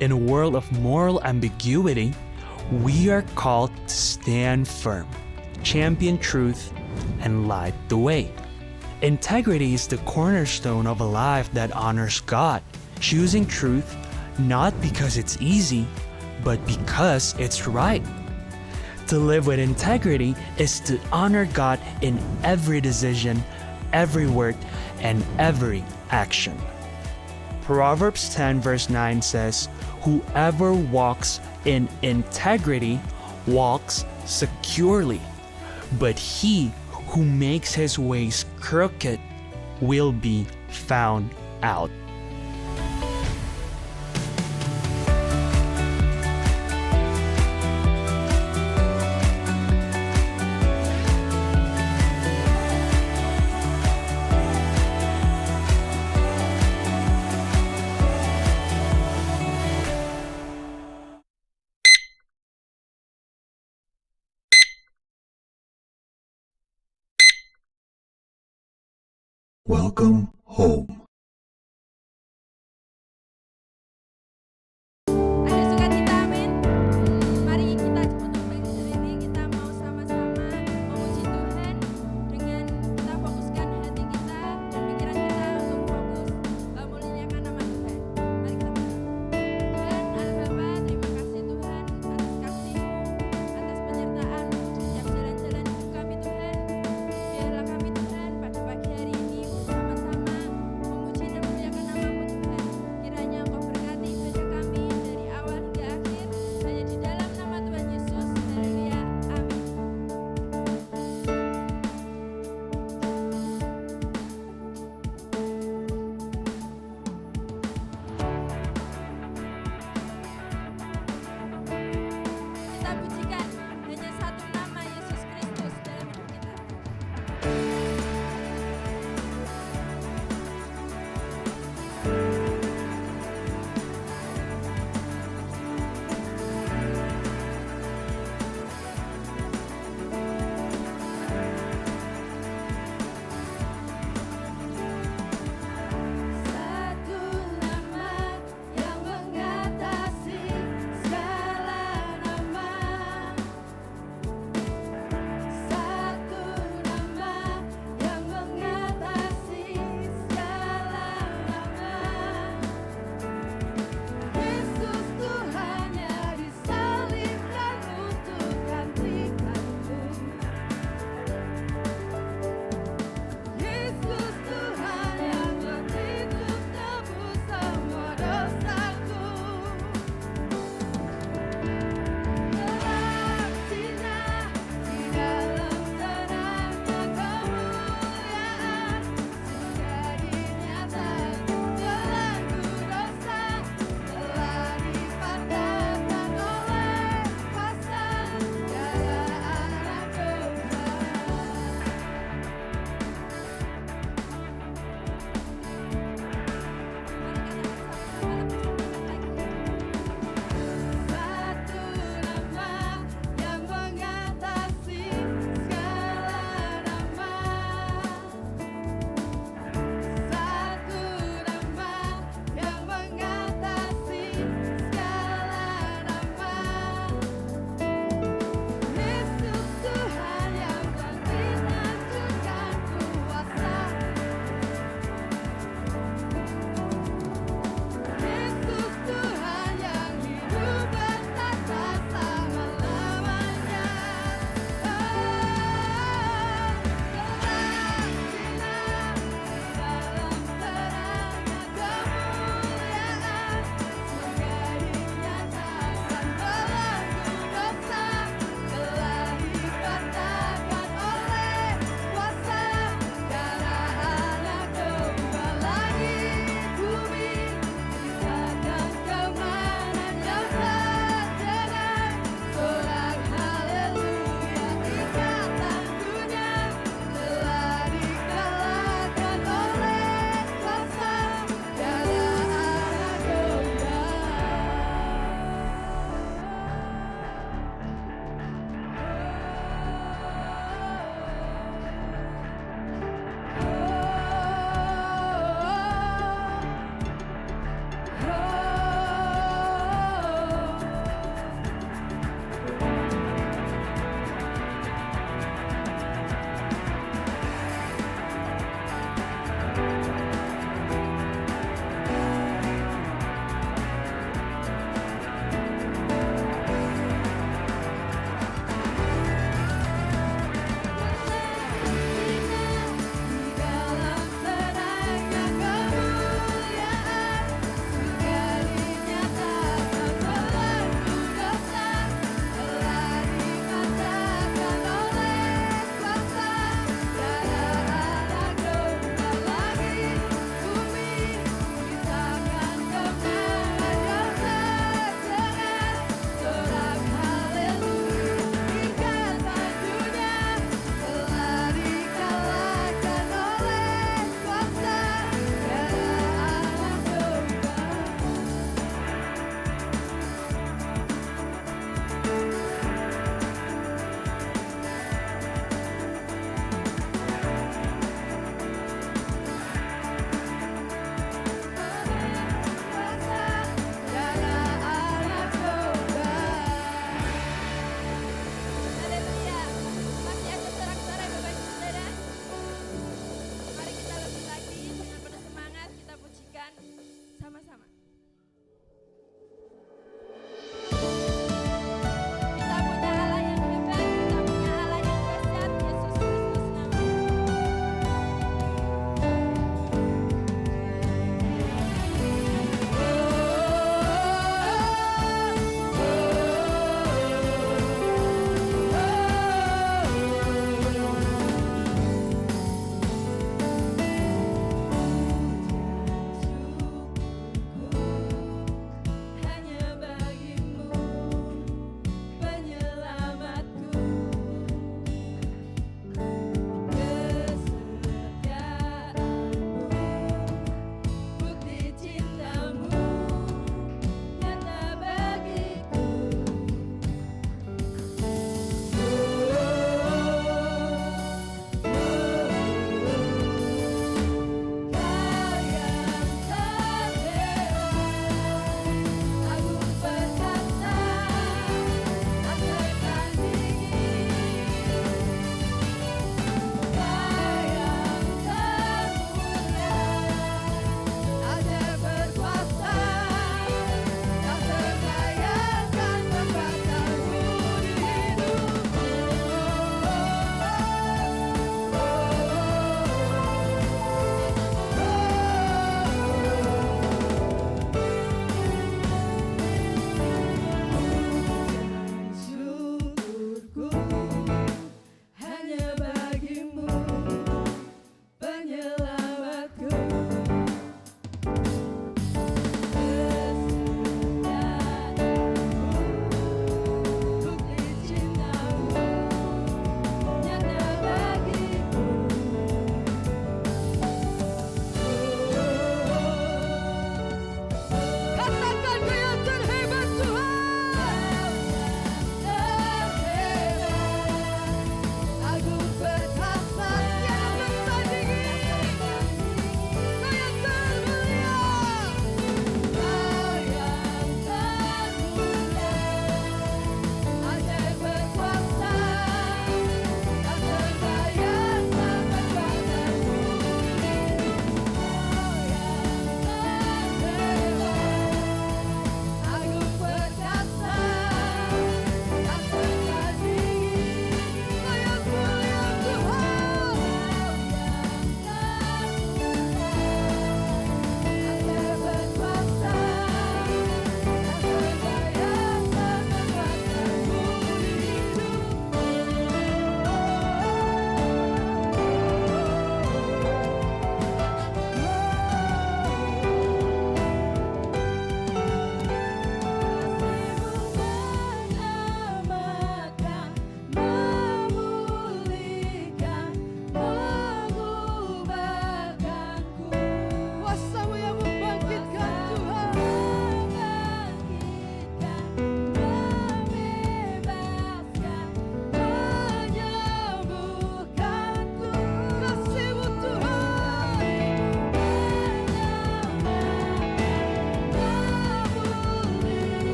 In a world of moral ambiguity, we are called to stand firm, champion truth, and light the way. Integrity is the cornerstone of a life that honors God, choosing truth not because it's easy, but because it's right. To live with integrity is to honor God in every decision, every word, and every action. Proverbs 10 verse 9 says, "Whoever walks in integrity walks securely, but he who makes his ways crooked will be found out." Welcome home. Ada sukacita, amin. Mari kita untuk berdiri, kita mau sama-sama memuji Tuhan dengan kita fokuskan hati kita dan pikiran kita untuk fokus memuliakan nama Tuhan. Mari kita berdoa. Tuhan Allah Bapa, terima kasih Tuhan atas kasih-Mu, atas penyertaan-Mu setiap jalan-jalan hidup kami Tuhan. Biarlah kami Tuhan pada pagi hari ini bersama-sama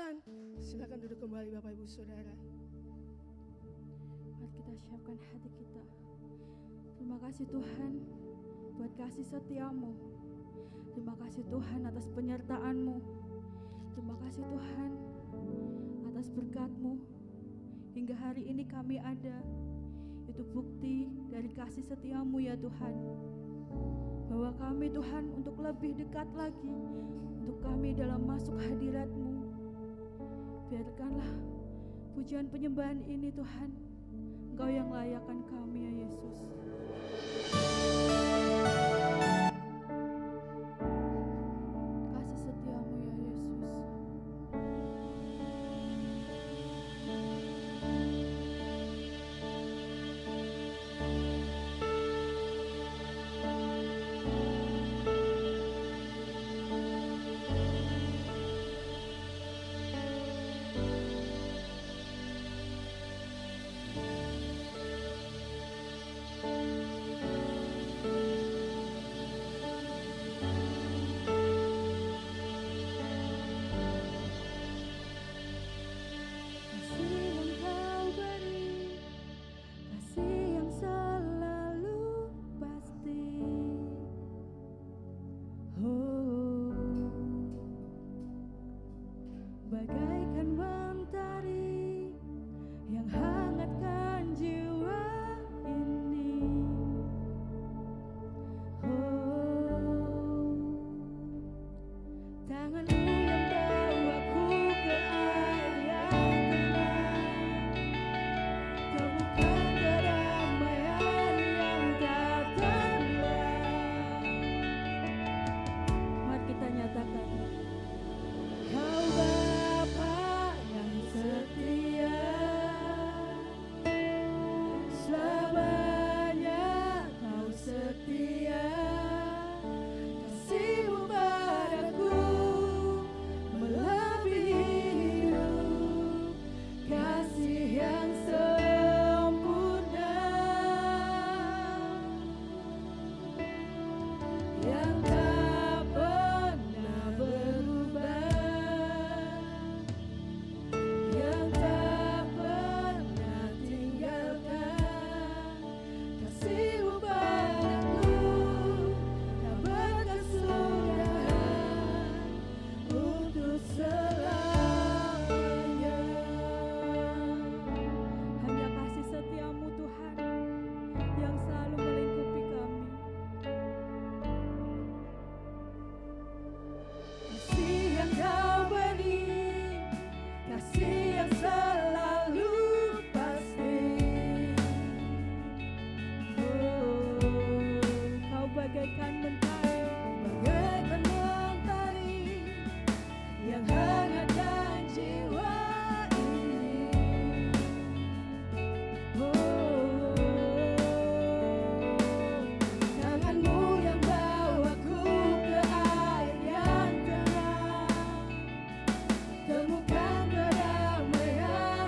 Tuhan. Silakan duduk kembali Bapak Ibu Saudara. Mari kita siapkan hati kita. Terima kasih Tuhan buat kasih setiamu. Terima kasih Tuhan atas penyertaan-Mu. Terima kasih Tuhan atas berkat-Mu. Hingga hari ini kami ada. Itu bukti dari kasih setiamu ya Tuhan. Bahwa kami Tuhan untuk lebih dekat lagi, untuk kami dalam masuk hadirat-Mu. Biarkanlah pujian penyembahan ini Tuhan, Engkau yang layakkan kami ya Yesus. Kasih setiamu ya Yesus. Bagaikan mentari yang hangatkan jiwa ini. Tangan-Mu yang bawaku ke air yang tenang, temukan kedamaian yang tak ternilai. Mari kita nyatakan, Kau Bapa yang setia, selamanya Kau setia. Kasih-Mu padaku melebihi hidup, kasih yang sempurna, yang tak pernah berubah, yang tak pernah tinggalkan. Kasih-Mu padaku tak berkesudahan untuk selamanya. Hanya kasih setiamu Tuhan yang selalu melingkupi kami. Kasih yang Kau beri, kasih yang selalu pasti. Kau bagaikan mentari, bagaikan mentari yang hangatkan jiwa ini. Tangan-Mu yang bawaku ke air yang tenang, temukan kedamaian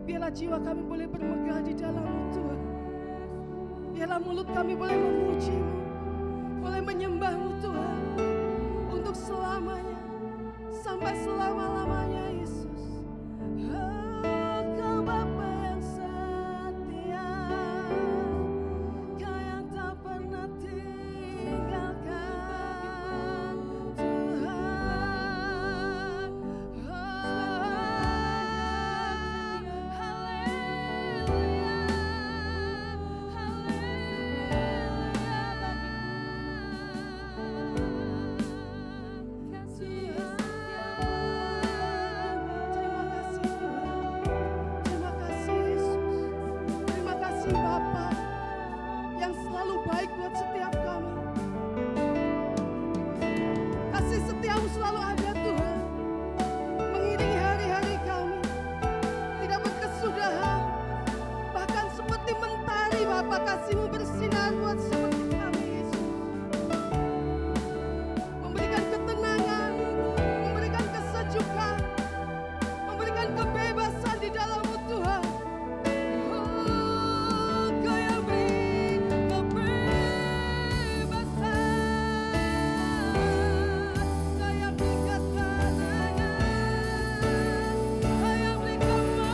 Biarlah jiwa kami boleh bermegah di dalam-Mu Tuhan. Biarlah mulut kami boleh memuji-Mu, boleh menyembah-Mu Tuhan, untuk selamanya, sampai selama-lamanya Yesus. Engkau Bapa yang setia, Kau yang tak pernah tinggalkan Tuhan. Terima kasih Tuhan. Terima kasih Yesus. Terima kasih Bapa yang selalu baik buat setiap kami. Kasih setiamu selalu ada Tuhan, mengiringi hari-hari kami, tidak berkesudahan. Bahkan seperti mentari Bapa, kasih-Mu bersinar buat seperti kami Yesus. Memberikan ketenangan, memberikan kesejukan, memberikan kebebasan di dalam-Mu Tuhan. Oh, Kau yang beri kebebasan, Kau yang beri ketenangan, Kau yang beri kemenangan.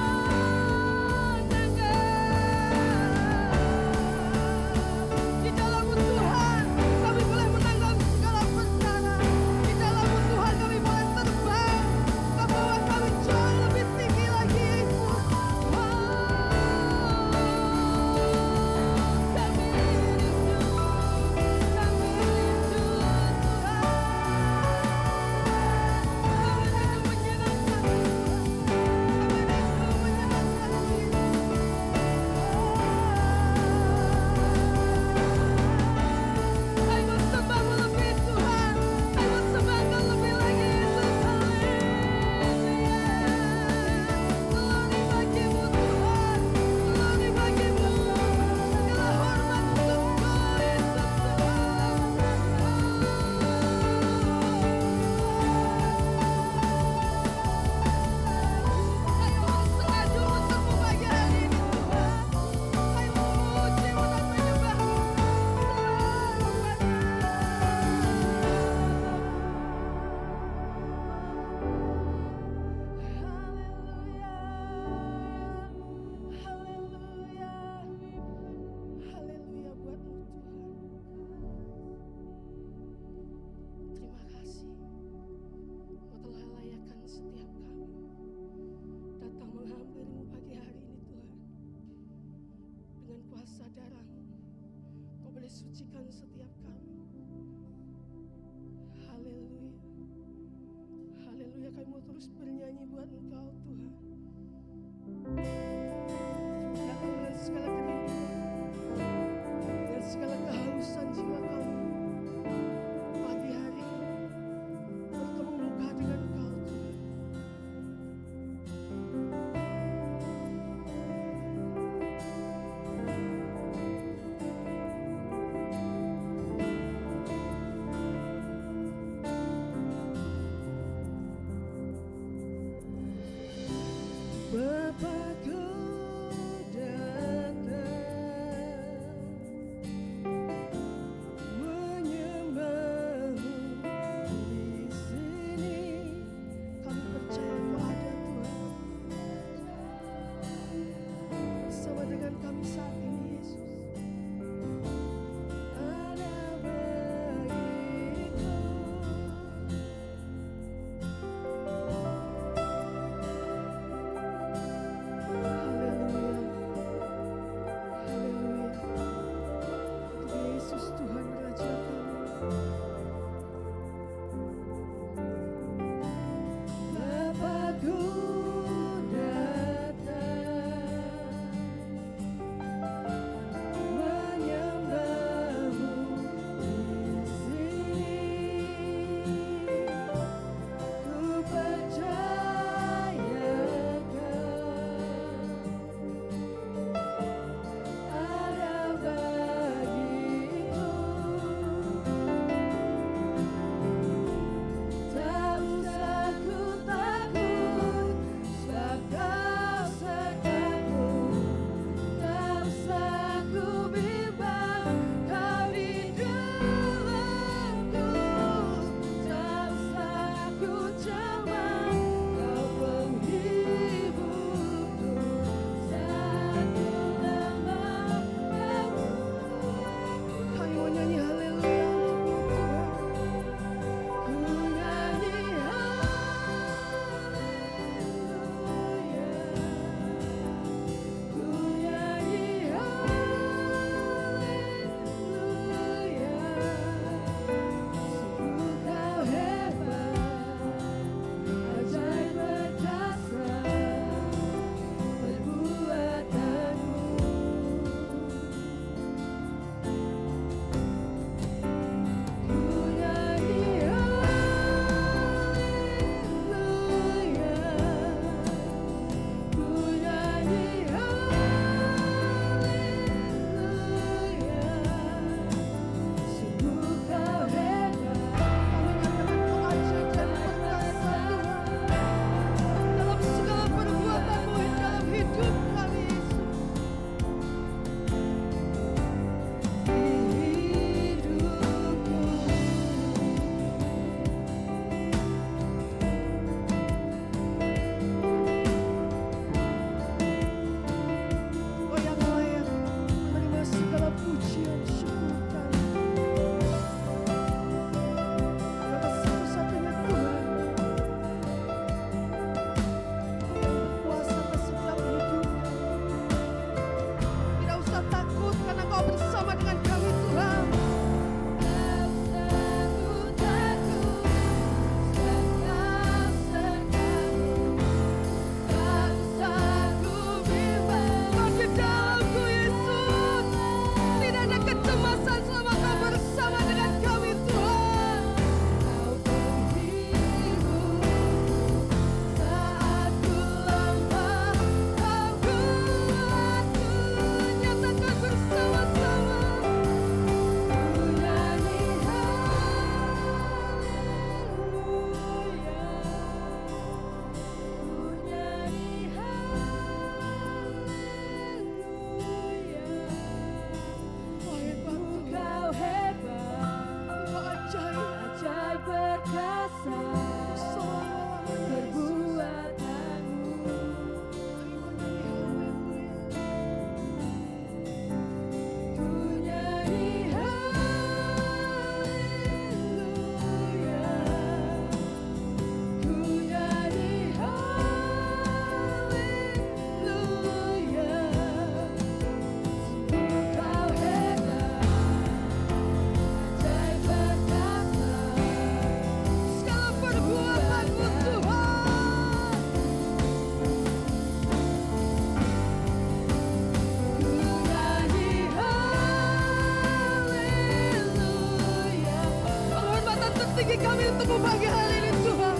kami untuk pagi hari ini Tuhan.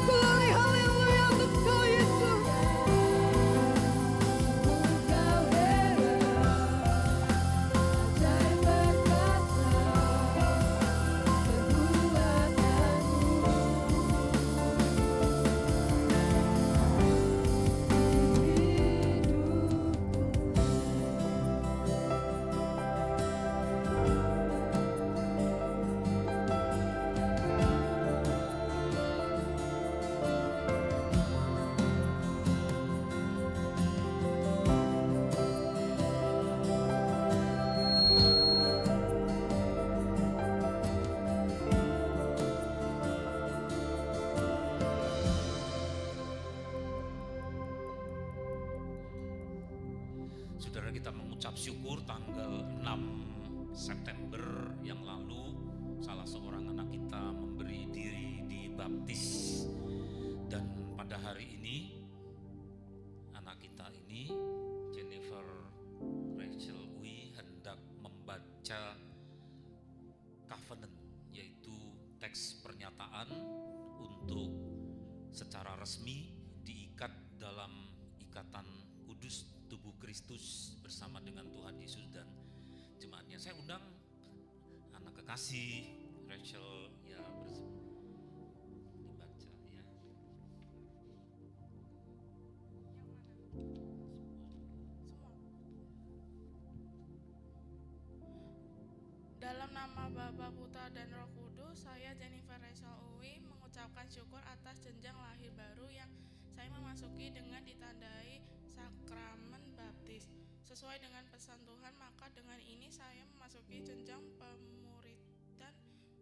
Glory haleluya untuk Kau Yesus. Kau heran, ajaib berkata, Saudara, kita mengucap syukur tanggal 6 September yang lalu salah seorang anak kita memberi diri dibaptis, dan pada hari ini anak kita ini Jennifer Rachel Uy hendak membaca covenant, yaitu teks pernyataan untuk secara resmi diikat dalam ikatan kudus tubuh Kristus bersama dengan Tuhan Yesus dan jemaatnya. Saya undang anak kekasih Rachel ya dibaca ya. Dalam nama Bapa, Putra, dan Roh Kudus, saya Jennifer Rachel Uy mengucapkan syukur atas jenjang lahir baru yang saya memasuki dengan ditandai sakramen baptis. Sesuai dengan pesan Tuhan, maka dengan ini saya memasuki jenjang pemuridan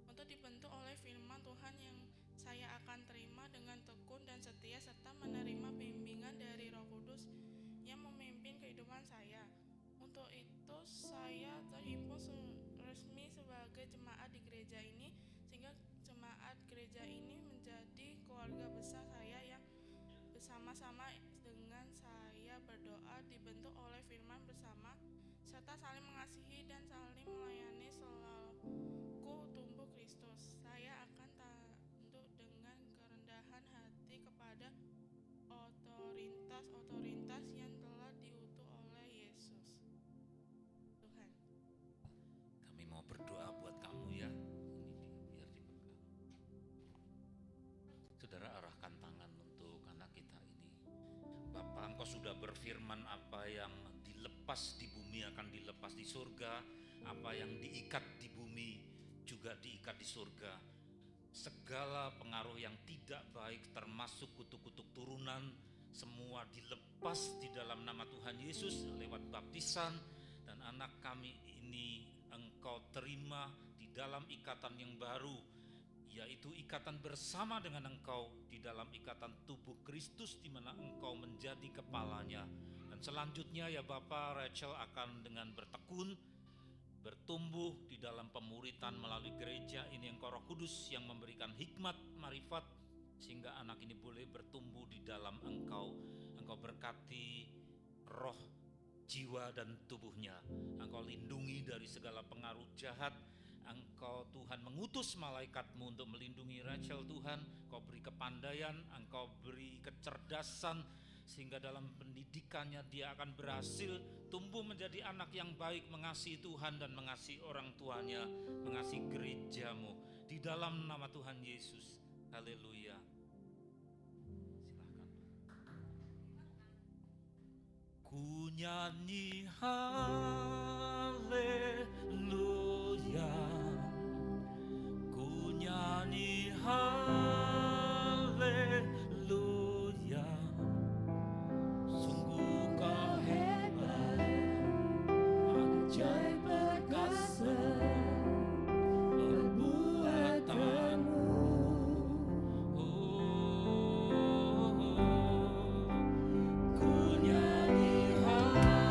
untuk dibentuk oleh firman Tuhan yang saya akan terima dengan tekun dan setia serta menerima bimbingan dari Roh Kudus yang memimpin kehidupan saya. Untuk itu saya terhimpun resmi sebagai jemaat di gereja ini, sehingga jemaat gereja ini menjadi keluarga besar saya yang bersama-sama dengan saya berdoa, dibentuk oleh firman bersama, serta saling mengasihi dan saling melayani selaku tubuh Kristus. Saya akan tunduk dengan kerendahan hati kepada otoritas yang telah diutus oleh Yesus. Tuhan, Kami mau berdoa buat kamu ya. Ini biar dipegang. Saudara, arahkan tangan untuk anak kita ini. Bapa, Engkau sudah berfirman, apa yang dilepas di bumi akan dilepas di surga, apa yang diikat di bumi juga diikat di surga. Segala pengaruh yang tidak baik termasuk kutuk-kutuk turunan, semua dilepas di dalam nama Tuhan Yesus lewat baptisan, dan anak kami ini Engkau terima di dalam ikatan yang baru, yaitu ikatan bersama dengan Engkau di dalam ikatan tubuh Kristus, di mana Engkau menjadi kepalanya. Dan selanjutnya ya Bapa, Rachel akan dengan bertekun bertumbuh di dalam pemuritan melalui gereja ini, Engkau Roh Kudus yang memberikan hikmat, marifat, sehingga anak ini boleh bertumbuh di dalam Engkau. Engkau berkati roh, jiwa, dan tubuhnya. Engkau lindungi dari segala pengaruh jahat. Engkau Tuhan mengutus malaikat-Mu untuk melindungi Rachel Tuhan. Engkau beri kepandaian, Engkau beri kecerdasan, sehingga dalam pendidikannya dia akan berhasil tumbuh menjadi anak yang baik, mengasihi Tuhan dan mengasihi orang tuanya, mengasihi gereja-Mu. Di dalam nama Tuhan Yesus. Haleluya. Silakan. Ku nyanyi haleluya, ku nyanyi haleluya, sungguh Kau hebat, ajaib perkasa perbuatanmu. Ku nyanyi haleluya.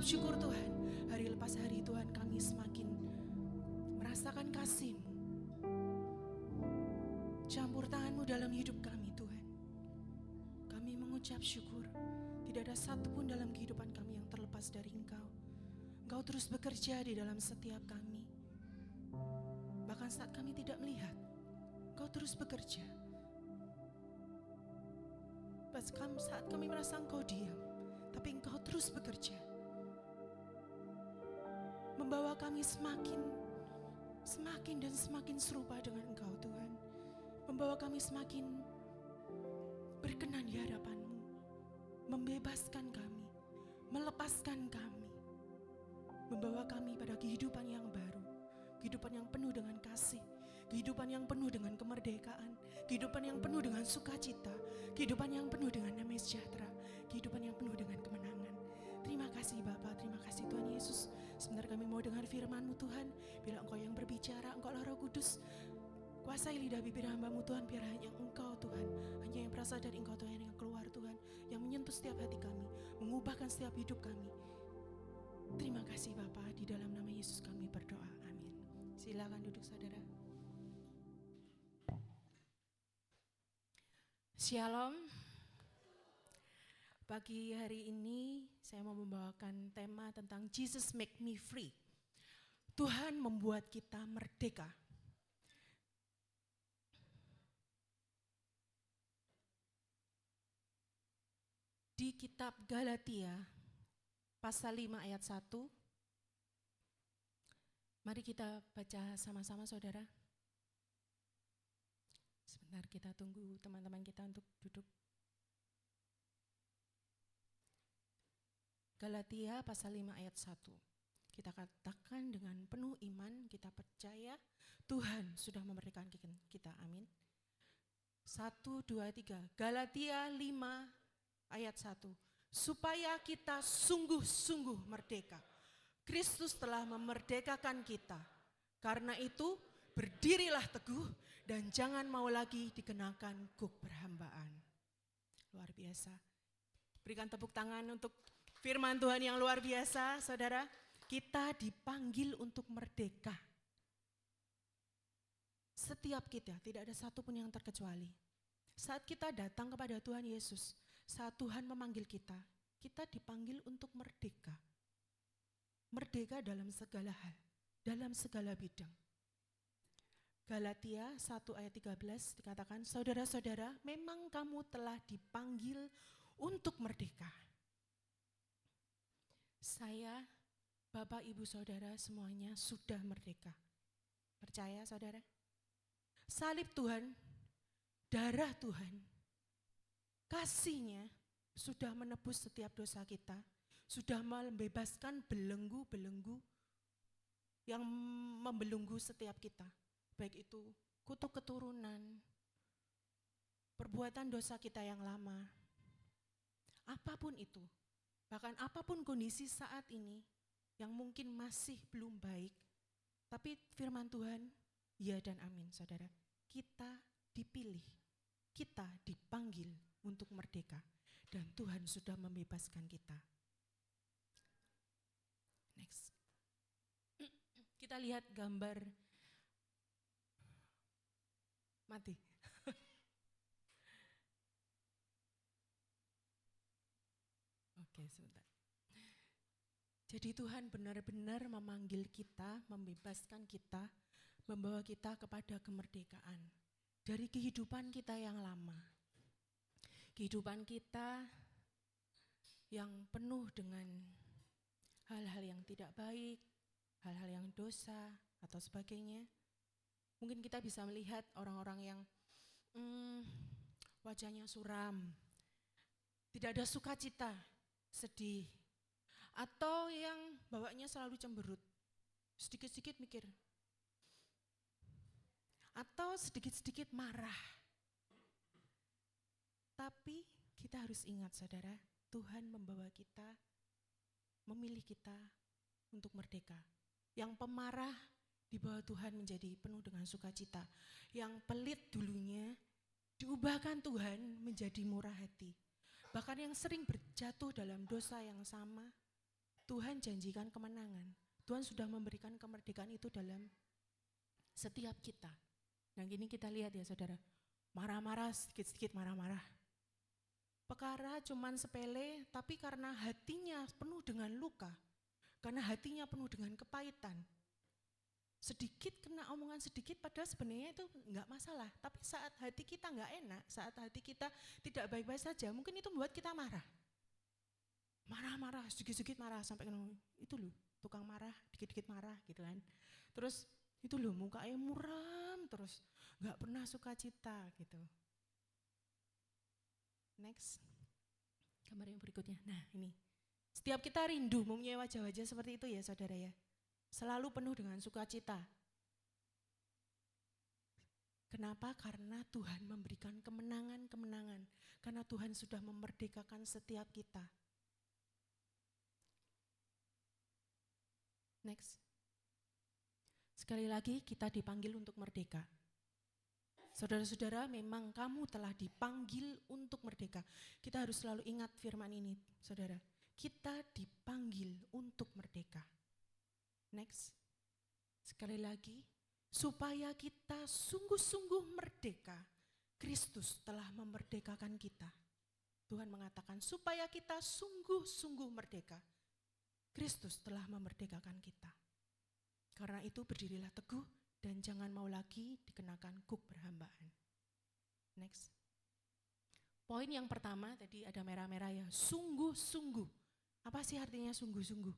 syukur Tuhan, hari lepas hari Tuhan kami semakin merasakan kasih-Mu. Campur tangan-Mu dalam hidup kami Tuhan. Kami mengucap syukur, tidak ada satupun dalam kehidupan kami yang terlepas dari Engkau. Engkau terus bekerja di dalam setiap kami. Bahkan saat kami tidak melihat, Engkau terus bekerja. Saat kami merasa Engkau diam, tapi Engkau terus bekerja. Membawa kami semakin dan semakin serupa dengan Engkau Tuhan. Membawa kami semakin berkenan di hadapan-Mu. Membebaskan kami, melepaskan kami. Membawa kami pada kehidupan yang baru. Kehidupan yang penuh dengan kasih. Kehidupan yang penuh dengan kemerdekaan. Kehidupan yang penuh dengan sukacita. Kehidupan yang penuh dengan damai sejahtera. Kehidupan yang penuh dengan kemenangan. Terima kasih Bapa, terima kasih Tuhan Yesus. Sebentar kami mau dengar firman-Mu Tuhan. Bila Engkau yang berbicara, Engkau Roh Kudus. Kuasai lidah bibir hamba-Mu Tuhan, biar hanya Engkau Tuhan. Hanya yang berasal dari Engkau Tuhan yang keluar Tuhan. Yang menyentuh setiap hati kami. Mengubahkan setiap hidup kami. Terima kasih Bapa, di dalam nama Yesus kami berdoa. Amin. Silakan duduk saudara. Shalom. Pagi hari ini saya mau membawakan tema tentang Jesus make me free. Tuhan membuat kita merdeka. Di kitab Galatia pasal 5 ayat 1. Mari kita baca sama-sama saudara. Sebentar kita tunggu teman-teman kita untuk duduk. Galatia pasal 5 ayat 1. Kita katakan dengan penuh iman, kita percaya Tuhan sudah memerdekakan kita. Amin. 1, 2, 3. Galatia 5 ayat 1. Supaya kita sungguh-sungguh merdeka. Kristus telah memerdekakan kita. Karena itu berdirilah teguh dan jangan mau lagi dikenakan guk perhambaan. Luar biasa. Berikan tepuk tangan untuk firman Tuhan yang luar biasa, saudara. Kita dipanggil untuk merdeka. Setiap kita, tidak ada satupun yang terkecuali. Saat kita datang kepada Tuhan Yesus, saat Tuhan memanggil kita, kita dipanggil untuk merdeka. Merdeka dalam segala hal, dalam segala bidang. Galatia 1 ayat 13 dikatakan, saudara-saudara, memang kamu telah dipanggil untuk merdeka. Saya, Bapak, Ibu, Saudara semuanya sudah merdeka. Percaya saudara? Salib Tuhan, darah Tuhan, kasih-Nya sudah menebus setiap dosa kita, sudah membebaskan belenggu-belenggu yang membelenggu setiap kita. Baik itu kutuk keturunan, perbuatan dosa kita yang lama, apapun itu. Bahkan apapun kondisi saat ini yang mungkin masih belum baik, tapi firman Tuhan, ya dan amin saudara. Kita dipilih, kita dipanggil untuk merdeka dan Tuhan sudah membebaskan kita. Next. Kita lihat gambar mati. Oke, sebentar. Jadi Tuhan benar-benar memanggil kita, membebaskan kita, membawa kita kepada kemerdekaan dari kehidupan kita yang lama. Kehidupan kita yang penuh dengan hal-hal yang tidak baik, hal-hal yang dosa atau sebagainya. Mungkin kita bisa melihat orang-orang yang wajahnya suram, tidak ada sukacita, sedih, atau yang bawaannya selalu cemberut, sedikit-sedikit mikir, atau sedikit-sedikit marah. Tapi kita harus ingat saudara, Tuhan membawa kita, memilih kita untuk merdeka. Yang pemarah dibawa Tuhan menjadi penuh dengan sukacita. Yang pelit dulunya diubahkan Tuhan menjadi murah hati. Bahkan yang sering berjatuh dalam dosa yang sama, Tuhan janjikan kemenangan. Tuhan sudah memberikan kemerdekaan itu dalam setiap kita. Nah gini kita lihat ya saudara, marah-marah, sedikit-sedikit marah-marah. Perkara cuman sepele, tapi karena hatinya penuh dengan luka, karena hatinya penuh dengan kepahitan, sedikit kena omongan sedikit, padahal sebenarnya itu enggak masalah. Tapi saat hati kita enggak enak, saat hati kita tidak baik-baik saja, mungkin itu membuat kita marah. Marah-marah, sedikit-sedikit marah, sampai itu loh, tukang marah, dikit-dikit marah gitu kan. Terus itu loh mukanya muram terus, enggak pernah sukacita gitu. Next, gambar yang berikutnya. Nah ini, setiap kita rindu mempunyai wajah-wajah seperti itu ya saudara ya. Selalu penuh dengan sukacita. Kenapa? Karena Tuhan memberikan kemenangan-kemenangan. Karena Tuhan sudah memerdekakan setiap kita. Next. Sekali lagi kita dipanggil untuk merdeka. Saudara-saudara, memang kamu telah dipanggil untuk merdeka. Kita harus selalu ingat firman ini, saudara. Kita dipanggil untuk merdeka. Next. Sekali lagi, supaya kita sungguh-sungguh merdeka, Kristus telah memerdekakan kita. Tuhan mengatakan supaya kita sungguh-sungguh merdeka, Kristus telah memerdekakan kita. Karena itu berdirilah teguh dan jangan mau lagi dikenakan kuk perhambaan. Next. Poin yang pertama tadi ada merah-merah ya, sungguh-sungguh. Apa sih artinya sungguh-sungguh?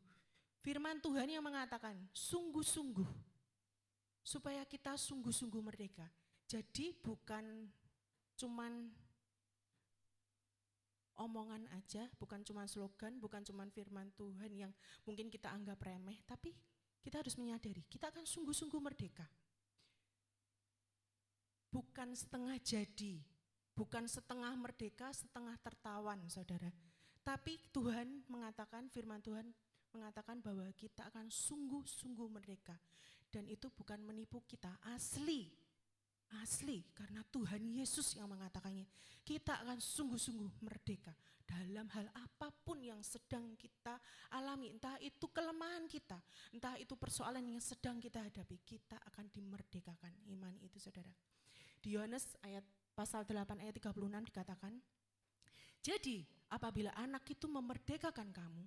Firman Tuhan yang mengatakan sungguh-sungguh. Supaya kita sungguh-sungguh merdeka. Jadi bukan cuman omongan aja, bukan cuman slogan, bukan cuman firman Tuhan yang mungkin kita anggap remeh, tapi kita harus menyadari, kita akan sungguh-sungguh merdeka. Bukan setengah jadi, bukan setengah merdeka, setengah tertawan, saudara. Tapi Tuhan mengatakan, firman Tuhan mengatakan bahwa kita akan sungguh-sungguh merdeka. Dan itu bukan menipu kita, asli. Asli, karena Tuhan Yesus yang mengatakannya. Kita akan sungguh-sungguh merdeka dalam hal apapun yang sedang kita alami. Entah itu kelemahan kita, entah itu persoalan yang sedang kita hadapi, kita akan dimerdekakan. Imani itu saudara. Di Yohanes pasal 8 ayat 36 dikatakan, jadi apabila anak itu memerdekakan kamu,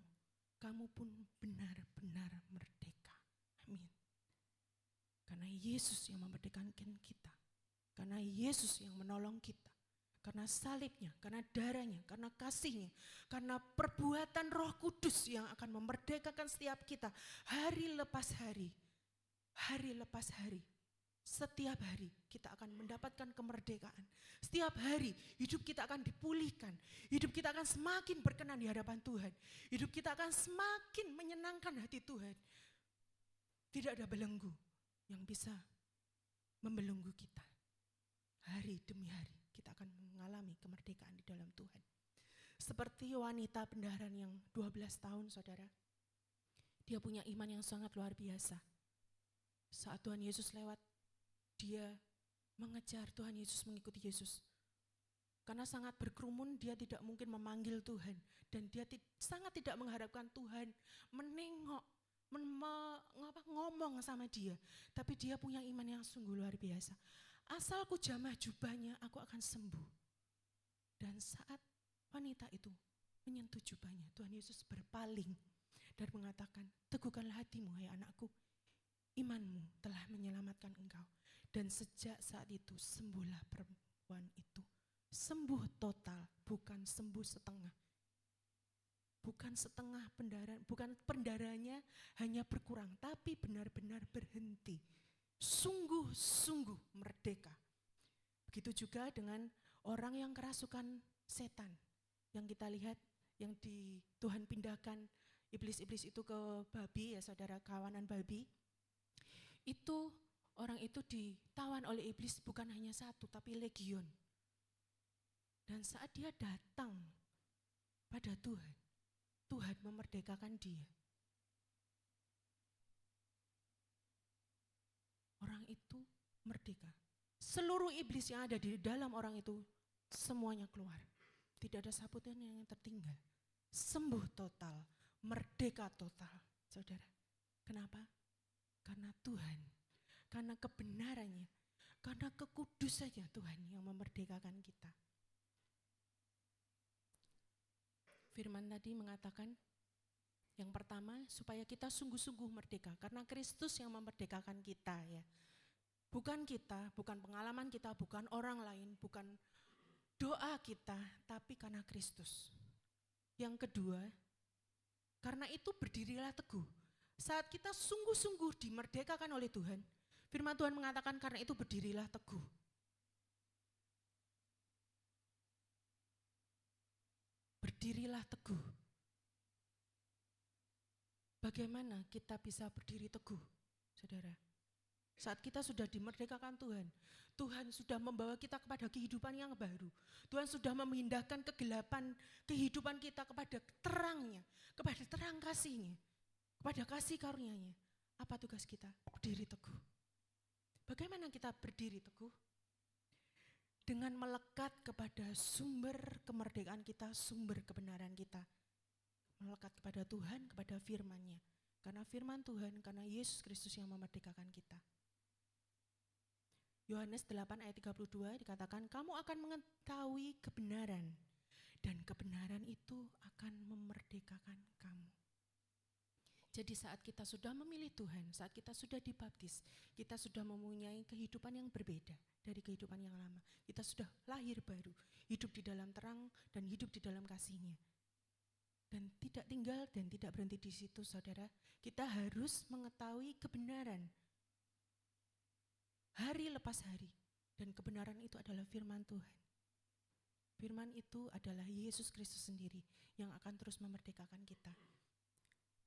kamu pun benar-benar merdeka. Amin. Karena Yesus yang memerdekakan kita. Karena Yesus yang menolong kita, karena salibnya, karena darahnya, karena kasihnya, karena perbuatan Roh Kudus yang akan memerdekakan setiap kita hari lepas hari, setiap hari kita akan mendapatkan kemerdekaan. Setiap hari hidup kita akan dipulihkan, hidup kita akan semakin berkenan di hadapan Tuhan, hidup kita akan semakin menyenangkan hati Tuhan. Tidak ada belenggu yang bisa membelenggu kita. Hari demi hari kita akan mengalami kemerdekaan di dalam Tuhan. Seperti wanita pendaharan yang 12 tahun saudara. Dia punya iman yang sangat luar biasa. Saat Tuhan Yesus lewat, dia mengejar Tuhan Yesus, mengikuti Yesus. Karena sangat berkerumun, dia tidak mungkin memanggil Tuhan. Dan dia sangat tidak mengharapkan Tuhan menengok, ngomong sama dia. Tapi dia punya iman yang sungguh luar biasa. Asal ku jamah jubahnya, aku akan sembuh. Dan saat wanita itu menyentuh jubahnya, Tuhan Yesus berpaling dan mengatakan, teguhkanlah hatimu hai anakku, imanmu telah menyelamatkan engkau. Dan sejak saat itu sembuhlah perempuan itu. Sembuh total, bukan sembuh setengah. Bukan setengah pendarahan, bukan pendarahannya hanya berkurang, tapi benar-benar berhenti. Sungguh-sungguh merdeka. Begitu juga dengan orang yang kerasukan setan. Yang kita lihat, yang Tuhan pindahkan iblis-iblis itu ke babi ya saudara, kawanan babi. Itu orang itu ditawan oleh iblis bukan hanya satu, tapi legion. Dan saat dia datang pada Tuhan, Tuhan memerdekakan dia. Orang itu merdeka. Seluruh iblis yang ada di dalam orang itu semuanya keluar. Tidak ada satupun yang tertinggal. Sembuh total, merdeka total, saudara. Kenapa? Karena Tuhan, karena kebenarannya, karena kekudusannya Tuhan yang memerdekakan kita. Firman tadi mengatakan, yang pertama supaya kita sungguh-sungguh merdeka, karena Kristus yang memerdekakan kita ya. Bukan kita, bukan pengalaman kita, bukan orang lain, bukan doa kita, tapi karena Kristus. Yang kedua, karena itu berdirilah teguh. Saat kita sungguh-sungguh dimerdekakan oleh Tuhan, firman Tuhan mengatakan karena itu berdirilah teguh. Berdirilah teguh. Bagaimana kita bisa berdiri teguh, saudara? Saat kita sudah dimerdekakan Tuhan, Tuhan sudah membawa kita kepada kehidupan yang baru. Tuhan sudah memindahkan kegelapan kehidupan kita kepada terangnya, kepada terang kasih-Nya, kepada kasih karunia-Nya. Apa tugas kita? Berdiri teguh. Bagaimana kita berdiri teguh? Dengan melekat kepada sumber kemerdekaan kita, sumber kebenaran kita. Melekat kepada Tuhan, kepada firman-Nya. Karena firman Tuhan, karena Yesus Kristus yang memerdekakan kita. Yohanes 8 ayat 32 dikatakan, kamu akan mengetahui kebenaran, dan kebenaran itu akan memerdekakan kamu. Jadi saat kita sudah memilih Tuhan, saat kita sudah dibaptis, kita sudah mempunyai kehidupan yang berbeda dari kehidupan yang lama. Kita sudah lahir baru, hidup di dalam terang dan hidup di dalam kasih-Nya. Dan tidak tinggal dan tidak berhenti di situ, saudara. Kita harus mengetahui kebenaran. Hari lepas hari. Dan kebenaran itu adalah firman Tuhan. Firman itu adalah Yesus Kristus sendiri yang akan terus memerdekakan kita.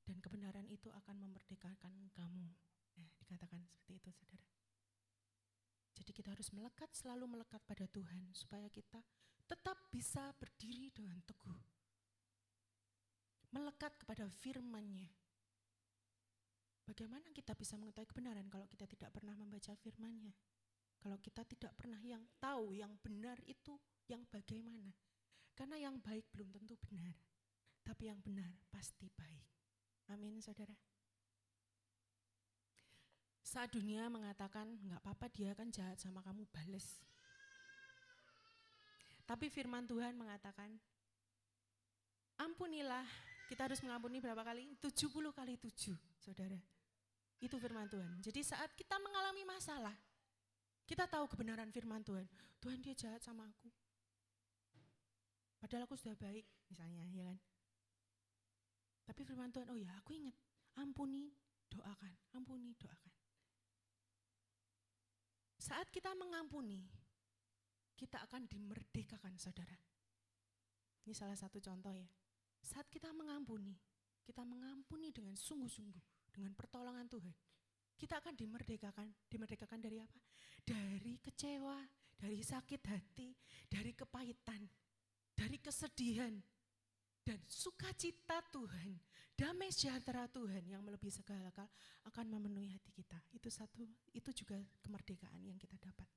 Dan kebenaran itu akan memerdekakan kamu. Nah, dikatakan seperti itu, saudara. Jadi kita harus melekat, selalu melekat pada Tuhan supaya kita tetap bisa berdiri dengan teguh. Melekat kepada firman-Nya. Bagaimana kita bisa mengetahui kebenaran kalau kita tidak pernah membaca firman-Nya? Kalau kita tidak pernah yang tahu yang benar itu yang bagaimana? Karena yang baik belum tentu benar, tapi yang benar pasti baik. Amin, saudara. Saat dunia mengatakan, enggak apa-apa dia kan jahat sama kamu, bales. Tapi firman Tuhan mengatakan, ampunilah, kita harus mengampuni berapa kali? 70 kali 7, saudara. Itu firman Tuhan. Jadi saat kita mengalami masalah, kita tahu kebenaran firman Tuhan. Tuhan dia jahat sama aku. Padahal aku sudah baik, misalnya, ya kan? Tapi firman Tuhan, oh ya aku ingat, ampuni, doakan, ampuni, doakan. Saat kita mengampuni, kita akan dimerdekakan, saudara. Ini salah satu contoh ya. Saat kita mengampuni dengan sungguh-sungguh, dengan pertolongan Tuhan. Kita akan dimerdekakan dari apa? Dari kecewa, dari sakit hati, dari kepahitan, dari kesedihan, dan sukacita Tuhan, damai sejahtera Tuhan yang melebihi segala akal akan memenuhi hati kita. Itu juga kemerdekaan yang kita dapat.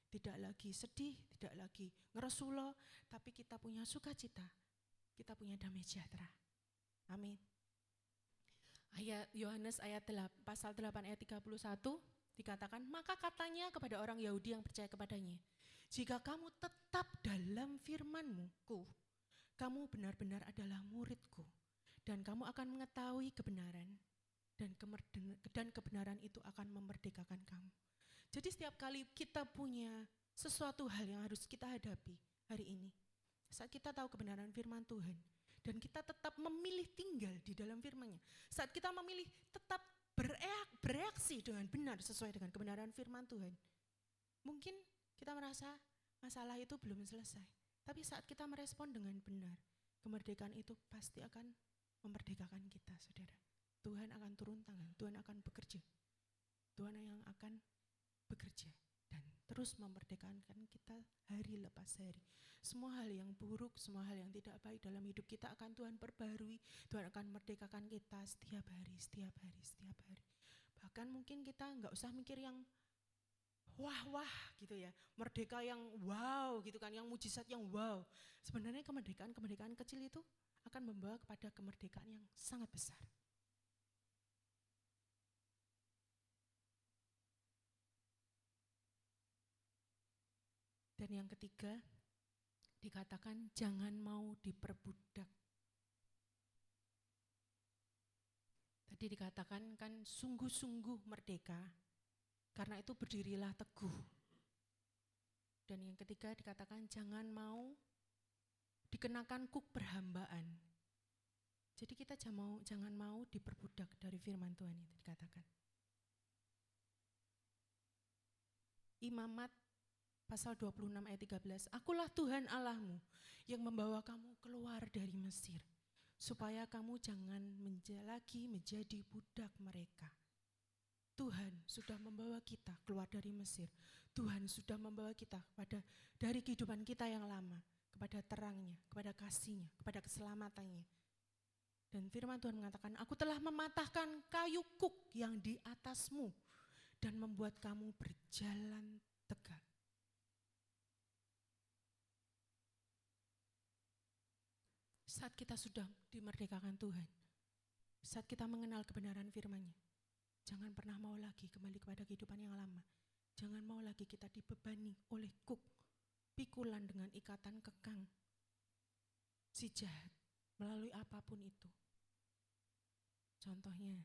Tidak lagi sedih, tidak lagi ngeresulo, tapi kita punya sukacita, kita punya damai sejahtera. Amin. Ayat Yohanes pasal 8 ayat 31 dikatakan, maka katanya kepada orang Yahudi yang percaya kepadanya, jika kamu tetap dalam firman-Ku, kamu benar-benar adalah murid-Ku, dan kamu akan mengetahui kebenaran, dan kebenaran itu akan memerdekakan kamu. Jadi setiap kali kita punya sesuatu hal yang harus kita hadapi hari ini, saat kita tahu kebenaran firman Tuhan, dan kita tetap memilih tinggal di dalam firman-Nya, saat kita memilih tetap bereaksi dengan benar sesuai dengan kebenaran firman Tuhan, mungkin kita merasa masalah itu belum selesai. Tapi saat kita merespon dengan benar, kemerdekaan itu pasti akan memerdekakan kita, saudara. Tuhan akan turun tangan, Tuhan akan bekerja. Tuhan yang akan bekerja dan terus memerdekakan kita hari lepas hari. Semua hal yang buruk, semua hal yang tidak baik dalam hidup kita akan Tuhan perbarui. Tuhan akan memerdekakan kita setiap hari, setiap hari, setiap hari. Bahkan mungkin kita nggak usah mikir yang wah gitu ya. Merdeka yang wow gitu kan, yang mujizat yang wow. Sebenarnya kemerdekaan kecil itu akan membawa kepada kemerdekaan yang sangat besar. Dan yang ketiga, dikatakan jangan mau diperbudak. Tadi dikatakan kan sungguh-sungguh merdeka, karena itu berdirilah teguh. Dan yang ketiga dikatakan jangan mau dikenakan kuk perhambaan. Jadi kita jangan mau diperbudak dari firman Tuhan itu dikatakan. Imamat pasal 26 ayat 13, akulah Tuhan Allahmu yang membawa kamu keluar dari Mesir, supaya kamu jangan lagi menjadi budak mereka. Tuhan sudah membawa kita keluar dari Mesir. Tuhan sudah membawa kita dari kehidupan kita yang lama, kepada terangnya, kepada kasihnya, kepada keselamatannya. Dan firman Tuhan mengatakan, aku telah mematahkan kayu kuk yang di atasmu dan membuat kamu berjalan tegak. Saat kita sudah dimerdekakan Tuhan, saat kita mengenal kebenaran firman-Nya, jangan pernah mau lagi kembali kepada kehidupan yang lama. Jangan mau lagi kita dibebani oleh kuk, pikulan dengan ikatan kekang, si jahat, melalui apapun itu. Contohnya,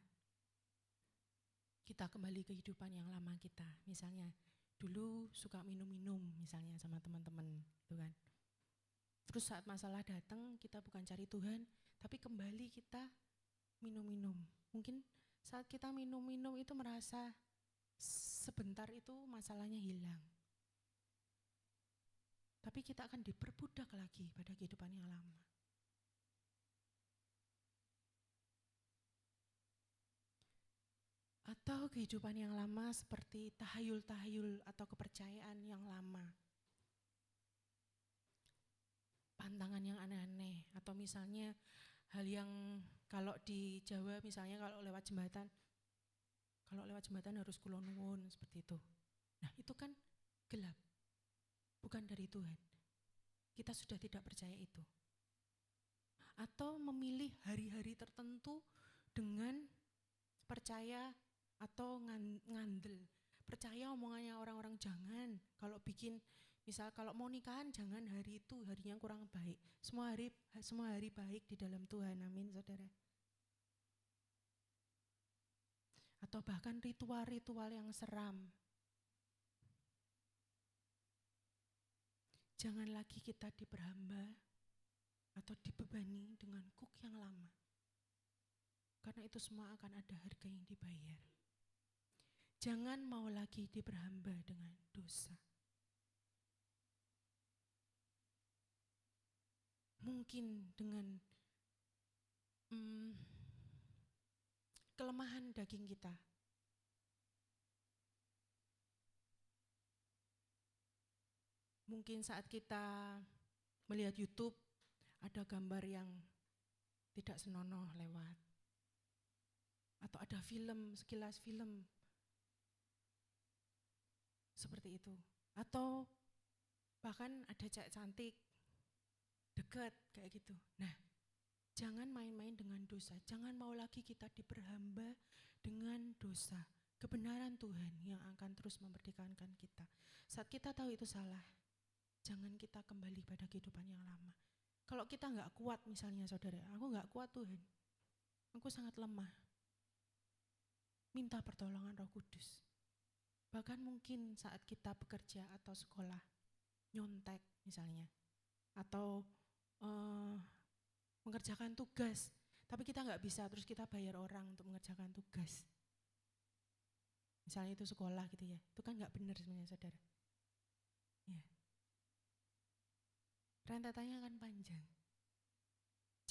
kita kembali ke kehidupan yang lama kita. Misalnya, dulu suka minum-minum misalnya sama teman-teman, gitu kan. Terus saat masalah datang, kita bukan cari Tuhan, tapi kembali kita minum-minum. Mungkin saat kita minum-minum itu merasa sebentar itu masalahnya hilang. Tapi kita akan diperbudak lagi pada kehidupan yang lama. Atau kehidupan yang lama seperti tahayul-tahayul atau kepercayaan yang lama. Pantangan yang aneh-aneh, atau misalnya hal yang kalau di Jawa misalnya kalau lewat jembatan harus kula nuwun seperti itu. Nah itu kan gelap, bukan dari Tuhan. Kita sudah tidak percaya itu. Atau memilih hari-hari tertentu dengan percaya atau ngandel. Percaya omongannya orang-orang, jangan kalau bikin misal kalau mau nikahan jangan hari itu, harinya kurang baik. Semua hari baik di dalam Tuhan, amin saudara. Atau bahkan ritual-ritual yang seram. Jangan lagi kita diperhamba atau dibebani dengan kuk yang lama. Karena itu semua akan ada harga yang dibayar. Jangan mau lagi diperhamba dengan dosa. Mungkin dengan kelemahan daging kita. Mungkin saat kita melihat YouTube ada gambar yang tidak senonoh lewat. Atau ada film, sekilas film seperti itu. Atau bahkan ada cewek cantik dekat kayak gitu. Nah, jangan main-main dengan dosa. Jangan mau lagi kita diperhamba dengan dosa. Kebenaran Tuhan yang akan terus memerdekakan kita. Saat kita tahu itu salah, jangan kita kembali pada kehidupan yang lama. Kalau kita nggak kuat misalnya saudara, aku nggak kuat Tuhan, aku sangat lemah. Minta pertolongan Roh Kudus. Bahkan mungkin saat kita bekerja atau sekolah, nyontek misalnya, atau mengerjakan tugas, tapi kita nggak bisa, terus kita bayar orang untuk mengerjakan tugas. Misalnya itu sekolah gitu ya, itu kan nggak benar sebenarnya saudara. Ya. Rentetannya akan panjang.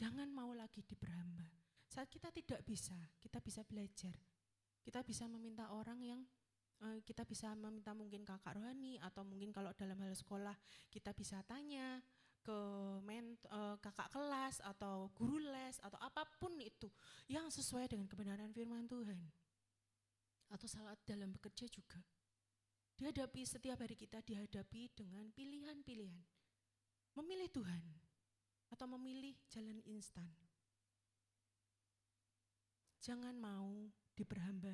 Jangan mau lagi diperhamba. Saat kita tidak bisa, kita bisa belajar. Kita bisa meminta orang yang kita bisa meminta mungkin kakak rohani, atau mungkin kalau dalam hal sekolah kita bisa tanya ke kakak kelas atau guru les atau apapun itu yang sesuai dengan kebenaran firman Tuhan. Atau saat dalam bekerja juga. Dihadapi setiap hari kita dihadapi dengan pilihan-pilihan. Memilih Tuhan atau memilih jalan instan. Jangan mau diperhamba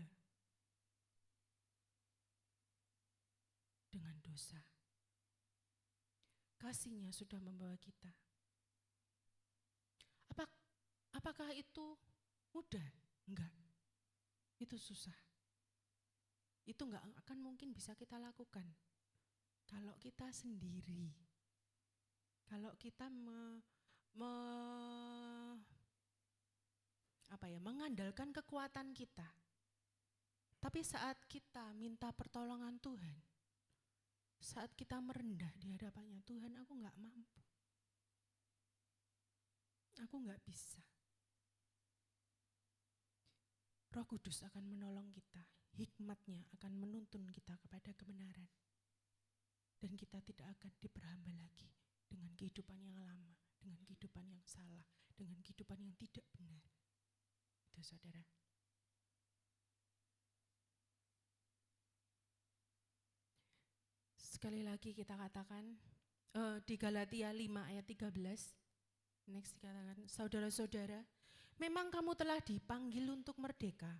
dengan dosa. Kasih-Nya sudah membawa kita. Apakah itu mudah? Enggak. Itu susah. Itu enggak akan mungkin bisa kita lakukan kalau kita sendiri. Kalau kita mengandalkan kekuatan kita. Tapi saat kita minta pertolongan Tuhan, saat kita merendah di hadapannya, Tuhan, aku enggak mampu. Aku enggak bisa. Roh Kudus akan menolong kita, hikmat-Nya akan menuntun kita kepada kebenaran. Dan kita tidak akan diperhamba lagi dengan kehidupan yang lama, dengan kehidupan yang salah, dengan kehidupan yang tidak benar. Itu saudara. Sekali lagi kita katakan, di Galatia 5 ayat 13, next dikatakan, saudara-saudara, memang kamu telah dipanggil untuk merdeka.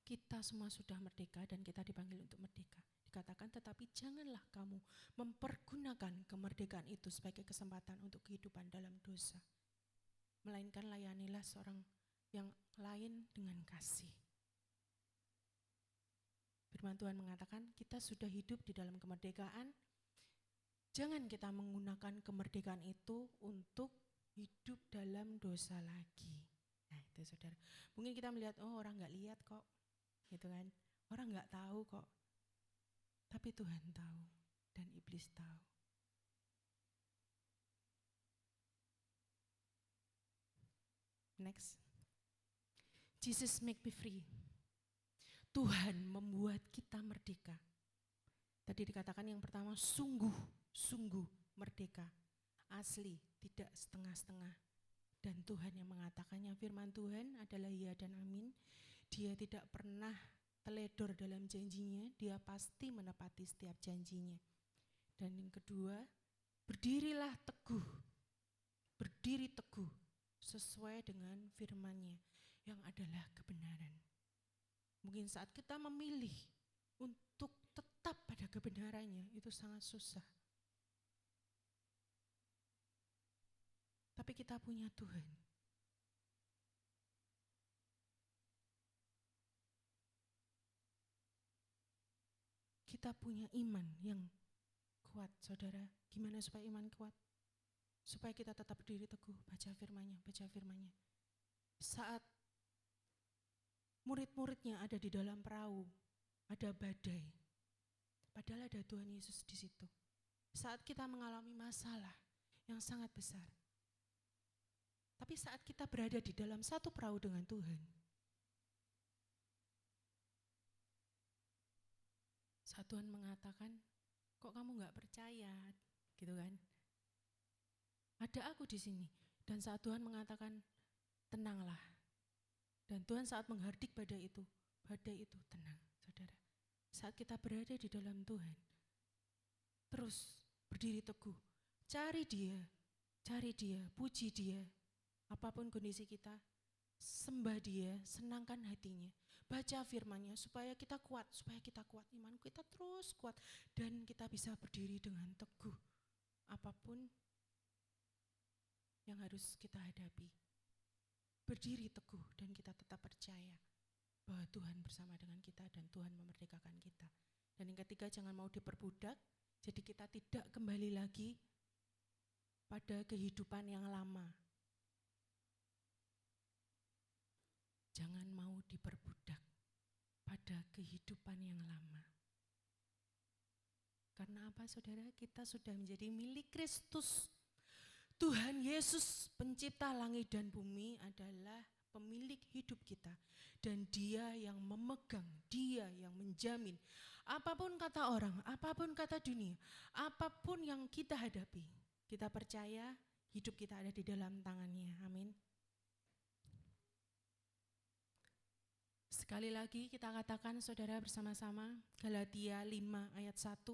Kita semua sudah merdeka dan kita dipanggil untuk merdeka. Dikatakan, tetapi janganlah kamu mempergunakan kemerdekaan itu sebagai kesempatan untuk kehidupan dalam dosa. Melainkan layanilah seorang yang lain dengan kasih. Firman Tuhan mengatakan, kita sudah hidup di dalam kemerdekaan. Jangan kita menggunakan kemerdekaan itu untuk hidup dalam dosa lagi. Nah itu saudara. Mungkin kita melihat, oh orang gak lihat kok. Gitu kan. Orang gak tahu kok. Tapi Tuhan tahu. Dan iblis tahu. Next. Jesus make me free. Tuhan membuat kita merdeka. Tadi dikatakan yang pertama, sungguh merdeka. Asli, tidak setengah-setengah. Dan Tuhan yang mengatakannya, firman Tuhan adalah ya dan amin. Dia tidak pernah teledor dalam janjinya, dia pasti menepati setiap janjinya. Dan yang kedua, berdirilah teguh. Berdiri teguh sesuai dengan firman-Nya yang adalah kebenaran. Mungkin saat kita memilih untuk tetap pada kebenarannya, itu sangat susah. Tapi kita punya Tuhan. Kita punya iman yang kuat, saudara. Gimana supaya iman kuat? Supaya kita tetap berdiri teguh, baca firman-Nya, baca firman-Nya. Saat murid-muridnya ada di dalam perahu, ada badai. Padahal ada Tuhan Yesus di situ. Saat kita mengalami masalah yang sangat besar. Tapi saat kita berada di dalam satu perahu dengan Tuhan, saat Tuhan mengatakan, kok kamu gak percaya? Gitu kan. Ada aku di sini. Dan saat Tuhan mengatakan, tenanglah. Dan Tuhan saat menghardik badai itu tenang, saudara. Saat kita berada di dalam Tuhan, terus berdiri teguh, cari dia, puji dia, apapun kondisi kita, sembah dia, senangkan hatinya, baca firman-Nya supaya kita kuat, iman kita terus kuat, dan kita bisa berdiri dengan teguh, apapun yang harus kita hadapi. Berdiri teguh dan kita tetap percaya bahwa Tuhan bersama dengan kita dan Tuhan memerdekakan kita. Dan yang ketiga, jangan mau diperbudak, jadi kita tidak kembali lagi pada kehidupan yang lama. Jangan mau diperbudak pada kehidupan yang lama. Karena apa saudara? Kita sudah menjadi milik Kristus. Tuhan Yesus pencipta langit dan bumi adalah pemilik hidup kita. Dan dia yang memegang, dia yang menjamin. Apapun kata orang, apapun kata dunia, apapun yang kita hadapi, kita percaya hidup kita ada di dalam tangan-Nya. Amin. Sekali lagi kita katakan saudara bersama-sama, Galatia 5 ayat 1.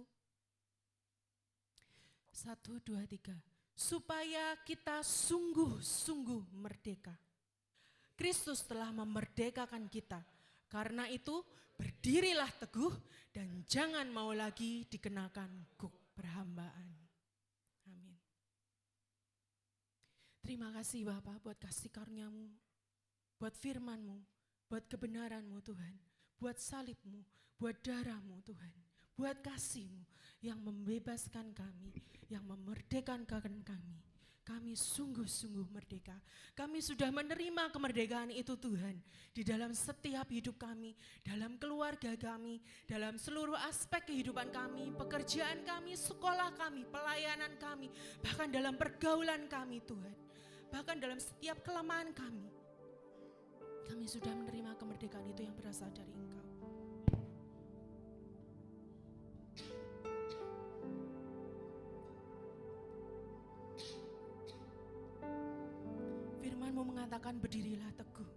1, 2, 3. Supaya kita sungguh-sungguh merdeka. Kristus telah memerdekakan kita. Karena itu berdirilah teguh dan jangan mau lagi dikenakan guk perhambaan. Amin. Terima kasih Bapak buat kasih karunia-Mu, buat firman-Mu, buat kebenaran-Mu Tuhan, buat salib-Mu, buat darah-Mu Tuhan, buat kasih-Mu yang membebaskan kami, yang memerdekakan kami. Kami sungguh-sungguh merdeka. Kami sudah menerima kemerdekaan itu Tuhan. Di dalam setiap hidup kami, dalam keluarga kami, dalam seluruh aspek kehidupan kami, pekerjaan kami, sekolah kami, pelayanan kami, bahkan dalam pergaulan kami Tuhan. Bahkan dalam setiap kelemahan kami. Kami sudah menerima kemerdekaan itu yang berasal dari Engkau. Firman-Mu mengatakan berdirilah teguh.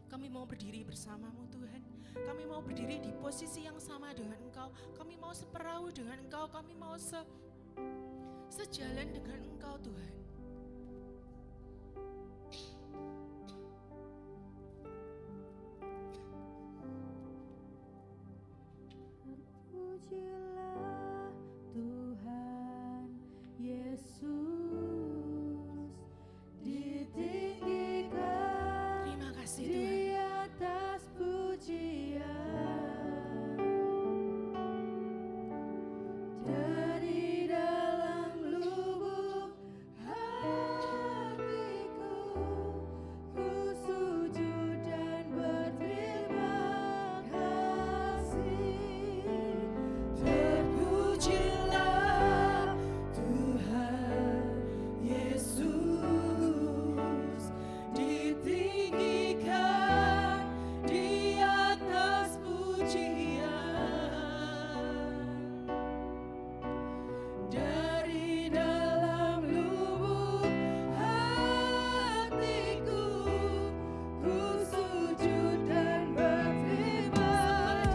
Kami mau berdiri bersama-Mu Tuhan. Kami mau berdiri di posisi yang sama dengan Engkau. Kami mau seperahu dengan Engkau. Kami mau sejalan dengan Engkau Tuhan. Terpujilah Tuhan Yesus. Terima kasih Tuhan. Di atas pujian, dari dalam lubuk hatiku, ku sujud dan berterima kasih. Terpujilah Tuhan Yesus. Ditinggikan di atas pujian, dari dalam lubuk hatiku, ku sujud dan berterima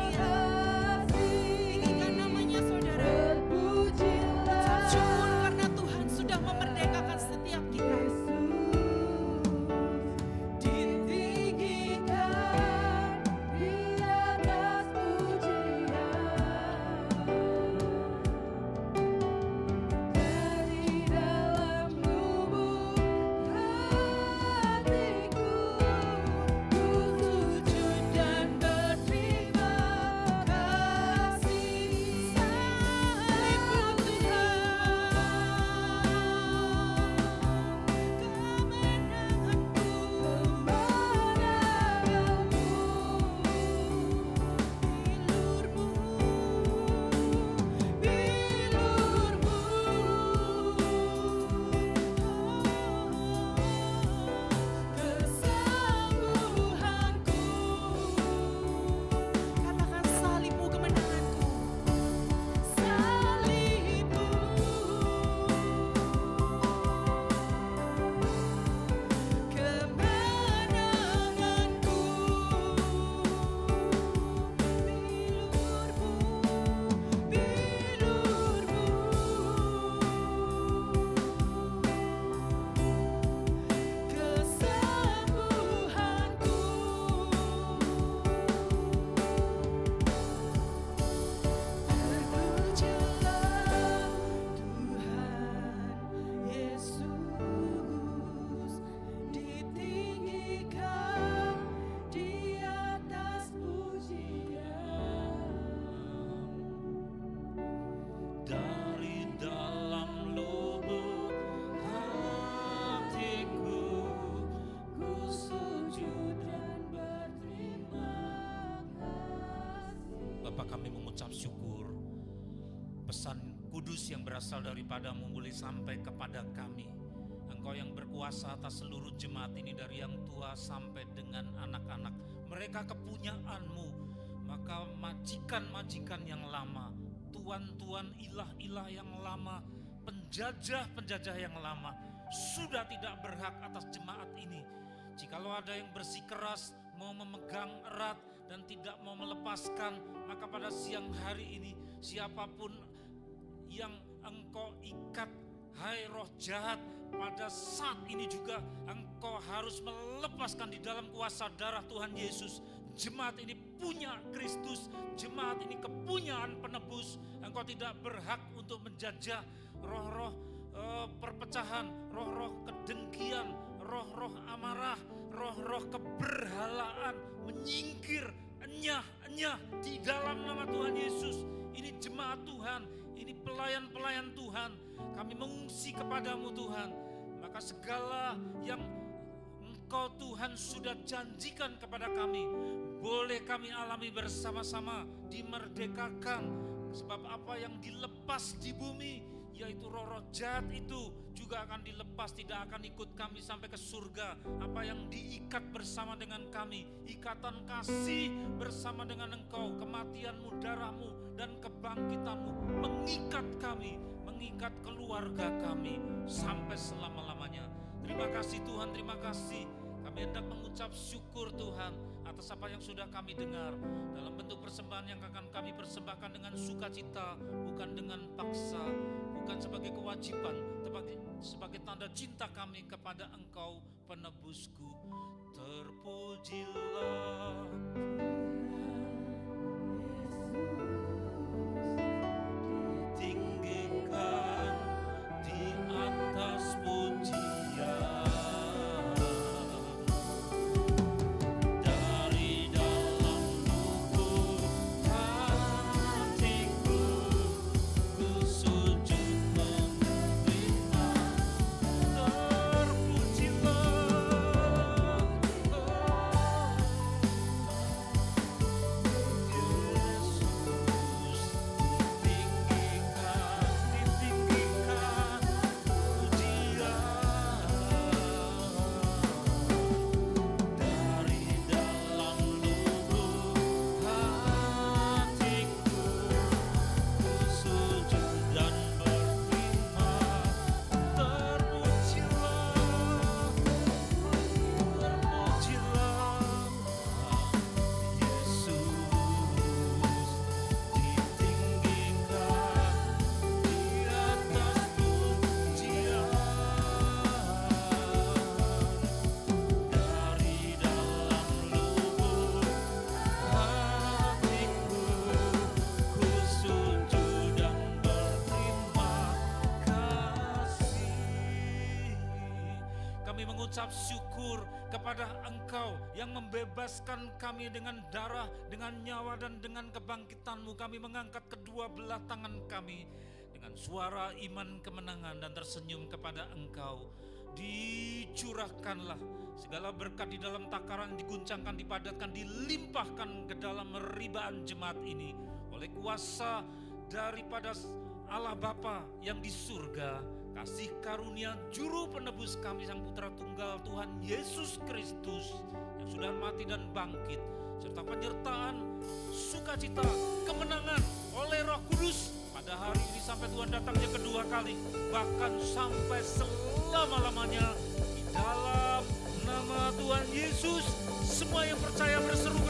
kasih. Tinggikan namanya saudara. Terpujilah Syukur karena Tuhan sudah memerdekakan setiap kita. Ditinggikan di atas pujian, dari dalam lubuk hatiku, ku sujud dan berterima kasih. Salibmu katakan salibmu kemenanganku. Salibmu kemenanganku. Kesembuhanku. Terpujilah Tuhan Yesus, ditinggikan di atas pujian. Dari dalam lubuk hatiku, ku sujud dan berterima kasih. Bapak, kami mengucap syukur. Pesan kudus yang berasal daripadamu boleh sampai kepada kami. Engkau yang berkuasa atas seluruh jemaat ini, dari yang tua sampai dengan anak-anak. Mereka kepunyaanmu. Maka majikan-majikan yang lama, tuan-tuan ilah-ilah yang lama, penjajah-penjajah yang lama sudah tidak berhak atas jemaat ini. Jikalau ada yang bersikeras mau memegang erat dan tidak mau melepaskan. Maka pada siang hari ini, siapapun yang Engkau ikat, hai roh jahat, pada saat ini juga Engkau harus melepaskan di dalam kuasa darah Tuhan Yesus. Jemaat ini punya Kristus, jemaat ini kepunyaan penebus. Engkau tidak berhak untuk menjajah roh-roh perpecahan, roh-roh kedengkian, roh-roh amarah, roh-roh keberhalaan, menyingkir, enyah di dalam nama Tuhan Yesus. Ini jemaat Tuhan, ini pelayan-pelayan Tuhan. Kami mengungsi kepadamu Tuhan. Maka segala yang Engkau Tuhan sudah janjikan kepada kami, boleh kami alami bersama-sama, dimerdekakan. Sebab apa yang dilepas di bumi, yaitu roh-roh jahat itu juga akan dilepas, tidak akan ikut kami sampai ke surga. Apa yang diikat bersama dengan kami, ikatan kasih bersama dengan Engkau, kematianmu, darahmu, dan kebangkitanmu mengikat kami, mengikat keluarga kami sampai selama-lamanya. Terima kasih Tuhan, terima kasih. Kami hendak mengucap syukur Tuhan atas apa yang sudah kami dengar dalam bentuk persembahan yang akan kami persembahkan dengan sukacita, bukan dengan paksa, bukan sebagai kewajiban, tetapi sebagai tanda cinta kami kepada Engkau penebusku. Terpujilah ditinggikan di atas pujian. Mengucap syukur kepada Engkau yang membebaskan kami dengan darah, dengan nyawa, dan dengan kebangkitan-Mu. Kami mengangkat kedua belah tangan kami dengan suara iman kemenangan dan tersenyum kepada Engkau. Dicurahkanlah segala berkat di dalam takaran, diguncangkan, dipadatkan, dilimpahkan ke dalam meribaan jemaat ini oleh kuasa daripada Allah Bapa yang di surga. Kasih karunia juru penebus kami Sang Putra Tunggal Tuhan Yesus Kristus yang sudah mati dan bangkit, serta penyertaan, sukacita, kemenangan oleh Roh Kudus pada hari ini sampai Tuhan datangnya kedua kali, bahkan sampai selama-lamanya. Di dalam nama Tuhan Yesus, semua yang percaya berseru